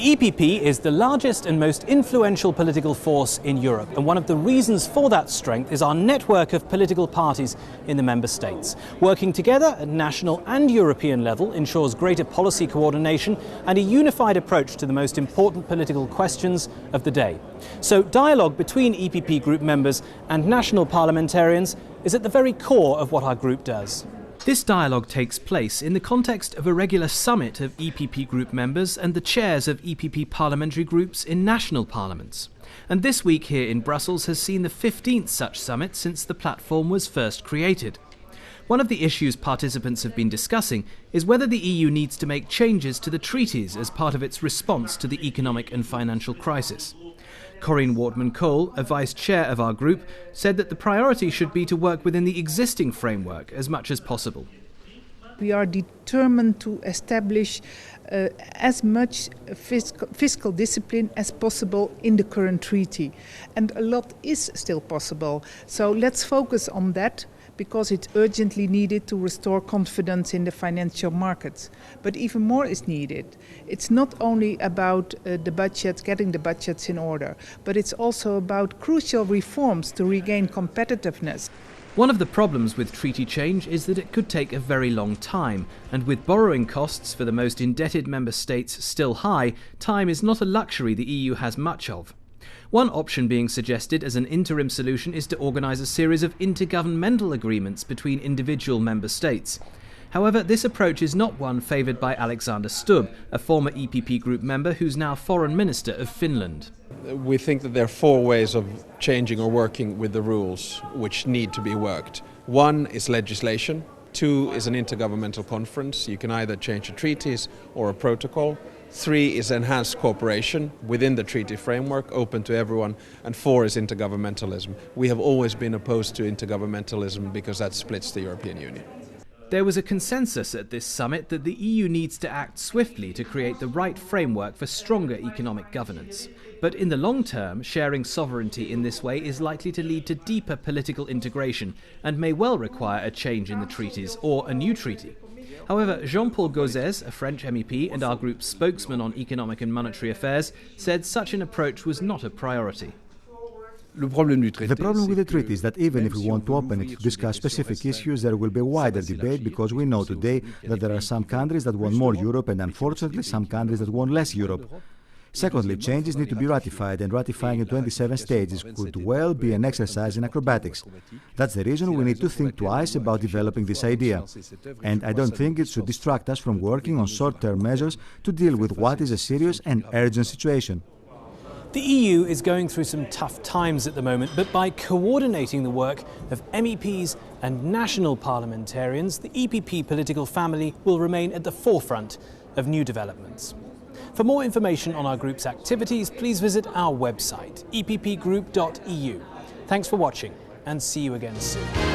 The EPP is the largest and most influential political force in Europe, and one of the reasons for that strength is our network of political parties in the member states. Working together at national and European level ensures greater policy coordination and a unified approach to the most important political questions of the day. So dialogue between EPP Group members and national parliamentarians is at the very core of what our group does. This dialogue takes place in the context of a regular summit of EPP Group members and the chairs of EPP parliamentary groups in national parliaments. And this week here in Brussels has seen the 15th such summit since the platform was first created. One of the issues participants have been discussing is whether the EU needs to make changes to the treaties as part of its response to the economic and financial crisis. Wortmann-Kool, a vice chair of our group, said that the priority should be to work within the existing framework as much as possible. We are determined to establish as much fiscal discipline as possible in the current treaty. And a lot is still possible. So let's focus on that, because it's urgently needed to restore confidence in the financial markets. But even more is needed. It's not only about the budget, getting the budgets in order, but it's also about crucial reforms to regain competitiveness. One of the problems with treaty change is that it could take a very long time, and with borrowing costs for the most indebted member states still high, time is not a luxury the EU has much of. One option being suggested as an interim solution is to organise a series of intergovernmental agreements between individual member states. However, this approach is not one favoured by Alexander Stubb, a former EPP Group member who's now Foreign Minister of Finland. We think that there are four ways of changing or working with the rules which need to be worked. One is legislation. Two is an intergovernmental conference. You can either change the treaties or a protocol. Three is enhanced cooperation within the treaty framework, open to everyone. And four is intergovernmentalism. We have always been opposed to intergovernmentalism because that splits the European Union. There was a consensus at this summit that the EU needs to act swiftly to create the right framework for stronger economic governance. But in the long term, sharing sovereignty in this way is likely to lead to deeper political integration and may well require a change in the treaties or a new treaty. However, Jean-Paul Gauzès, a French MEP and our group's spokesman on economic and monetary affairs, said such an approach was not a priority. The problem with the treaty is that even if we want to open it to discuss specific issues, there will be a wider debate, because we know today that there are some countries that want more Europe and unfortunately some countries that want less Europe. Secondly, changes need to be ratified, and ratifying in 27 stages could well be an exercise in acrobatics. That's the reason we need to think twice about developing this idea. And I don't think it should distract us from working on short-term measures to deal with what is a serious and urgent situation. The EU is going through some tough times at the moment, but by coordinating the work of MEPs and national parliamentarians, the EPP political family will remain at the forefront of new developments. For more information on our group's activities, please visit our website, eppgroup.eu. Thanks for watching, and see you again soon.